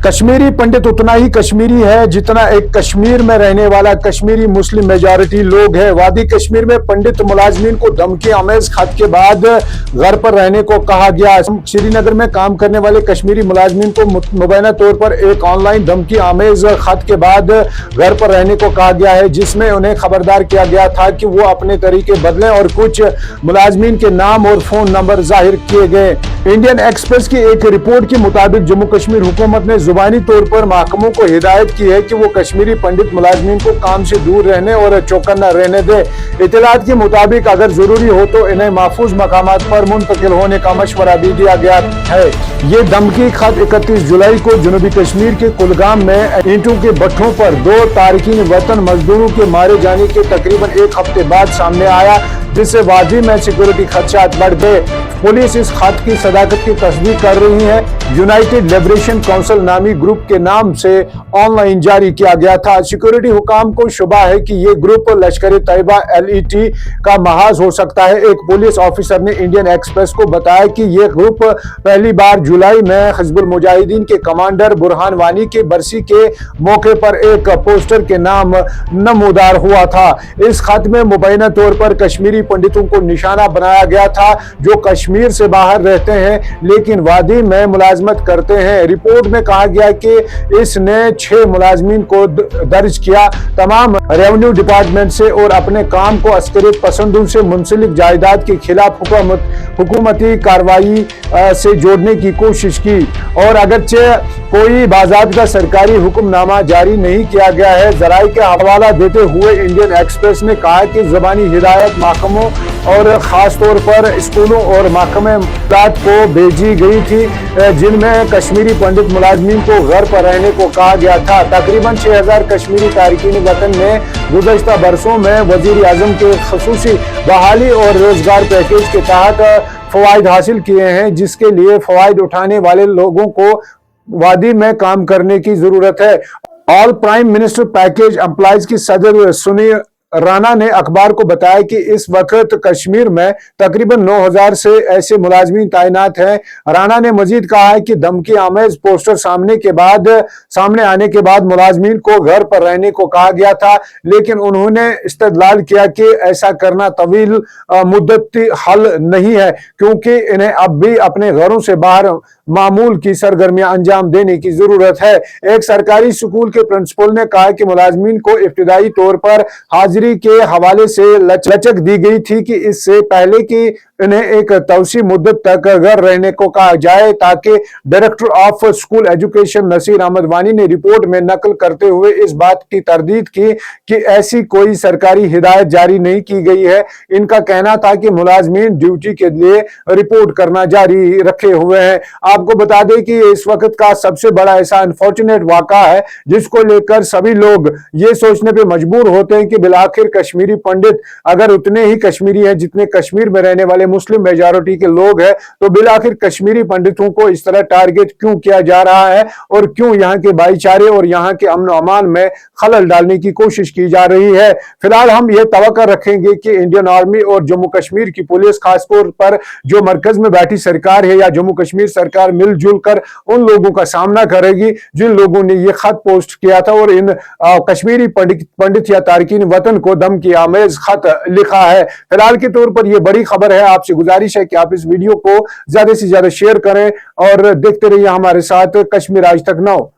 कश्मीरी पंडित उतना ही कश्मीरी है जितना एक कश्मीर में रहने वाला कश्मीरी मुस्लिम मेजॉरिटी लोग है। वादी कश्मीर में पंडित मुलाजमीन को धमकी आमेज खत के बाद घर पर रहने को कहा गया। श्रीनगर में काम करने वाले कश्मीरी मुलाजमीन को मुबैना तौर पर एक ऑनलाइन धमकी आमेज खत के बाद घर पर रहने को कहा गया है, जिसमें उन्हें खबरदार किया गया था कि वो अपने तरीके बदलें और कुछ मुलाजमीन के नाम और फोन नंबर जाहिर किए गए। इंडियन एक्सप्रेस की एक रिपोर्ट के मुताबिक जम्मू कश्मीर हुकूमत ने जुबानी तौर पर महकमों को हिदायत की है कि वो कश्मीरी पंडित मुलाजमीन को काम से दूर रहने और चौकन्ना रहने दे। इत्तलात के मुताबिक अगर जरूरी हो तो इन्हें महफूज मकामात पर मुंतकिल होने का मशवरा भी दिया गया है। ये धमकी खत 31 जुलाई को जनूबी कश्मीर के कुलगाम में ईंटों के भट्ठों पर 2 तारकीन वतन मजदूरों के मारे जाने के तकरीबन एक हफ्ते बाद सामने आया, जिससे वादी में सिक्योरिटी खदशात बढ़ गए। पुलिस इस खत की सदाकत की तस्दीक कर रही है। यूनाइटेड लिबरेशन काउंसिल नामी ग्रुप के नाम से ऑनलाइन जारी किया गया था। सिक्योरिटी हुकाम को शुबा है कि ये ग्रुप लश्कर तैयबा LET का महाज हो सकता है। एक पुलिस ऑफिसर ने इंडियन एक्सप्रेस को बताया कि ये ग्रुप पहली बार जुलाई में हिजबुल मुजाहिदीन के कमांडर बुरहान वानी के बरसी के मौके पर एक पोस्टर के नाम नमूदार हुआ था। इस खत में मुबैना तौर पर कश्मीरी पंडितों को निशाना बनाया गया था जो कश्मीर से बाहर रहते हैं लेकिन वादी में मुलाजमत करते हैं। रिपोर्ट में कहा गया कि इसने 6 मुलाजमीन को दर्ज किया, तमाम रेवेन्यू डिपार्टमेंट से और अपने काम को अस्करियत पसंदों से मुंसलिक जायदाद के खिलाफ हुकूमती कार्रवाई से जोड़ने की कोशिश की। और अगरचे कोई बाज़ाब्ता सरकारी हुक्मनामा जारी नहीं किया गया है। जराये का हवाला देते हुए इंडियन एक्सप्रेस ने कहा कि ज़बानी हिदायत महकमों और ख़ास तौर पर स्कूलों और महकमे को भेजी गई थी, जिनमें कश्मीरी पंडित मुलाजमीन को घर पर रहने को कहा गया था। तकरीबन 6000 कश्मीरी तारकीन वतन ने गुज़श्ता बरसों में वज़ीर आज़म के ख़ुसूसी बहाली और रोजगार पैकेज के तहत फ़वाइद हासिल किए हैं, जिसके लिए फ़वाइद उठाने वाले लोगों को वादी में काम करने की जरूरत है। All prime minister package employees की सदर सुनी राणा ने अखबार को बताया कि इस वक्त कश्मीर में तकरीबन 9000 से ऐसे मुलाजमीन तैनात हैं। राणा ने मजीद कहा है कि धमकी आमेज पोस्टर सामने आने के बाद मुलाजमीन को घर पर रहने को कहा गया था, लेकिन उन्होंने इस्तदलाल किया कि ऐसा करना तवील मुद्दती हल नहीं है, क्योंकि इन्हें अब भी अपने घरों से बाहर मामूल की सरगर्मियां अंजाम देने की जरूरत है। एक सरकारी स्कूल के प्रिंसिपल ने कहा कि मुलाजमीन को इब्तिदाई तौर पर हाजिरी के हवाले से लचक दी गई थी कि इससे पहले कि इन्हें एक तवसी मुद्दत तक घर रहने को कहा जाए, ताकि director of school education Naseer Ahmed Wani ने रिपोर्ट में नकल करते हुए इस बात की तरदीद की कि ऐसी कोई सरकारी हिदायत जारी नहीं की गई है। इनका कहना था कि मुलाजमीन ड्यूटी के लिए रिपोर्ट करना जारी रखे हुए हैं। आपको बता दें कि इस वक्त का सबसे बड़ा ऐसा अनफॉर्चुनेट वाक़ा है जिसको लेकर सभी लोग ये सोचने पे मजबूर होते हैं कि बिलाखिर कश्मीरी पंडित अगर उतने ही कश्मीरी हैं जितने कश्मीर में रहने वाले मुस्लिम मेजॉरिटी के लोग हैं, तो बिलाखिर कश्मीरी पंडितों को इस तरह टारगेट क्यों किया जा रहा है और क्यों यहाँ के भाईचारे और यहाँ के अमन अमान में खलल डालने की कोशिश की जा रही है। फिलहाल हम ये तवक्को रखेंगे कि इंडियन आर्मी और जम्मू कश्मीर की पुलिस खासतौर पर जो मरकज में बैठी सरकार है या जम्मू कश्मीर सरकार मिलजुल कर उन लोगों का सामना करेगी जिन लोगों ने ये खत पोस्ट किया था और इन कश्मीरी पंडित या तारकीन वतन को धमकी आमेज खत लिखा है। फिलहाल के तौर पर यह बड़ी खबर है। आपसे गुजारिश है कि आप इस वीडियो को ज्यादा से ज्यादा शेयर करें और देखते रहिए हमारे साथ कश्मीर आज तक नाउ।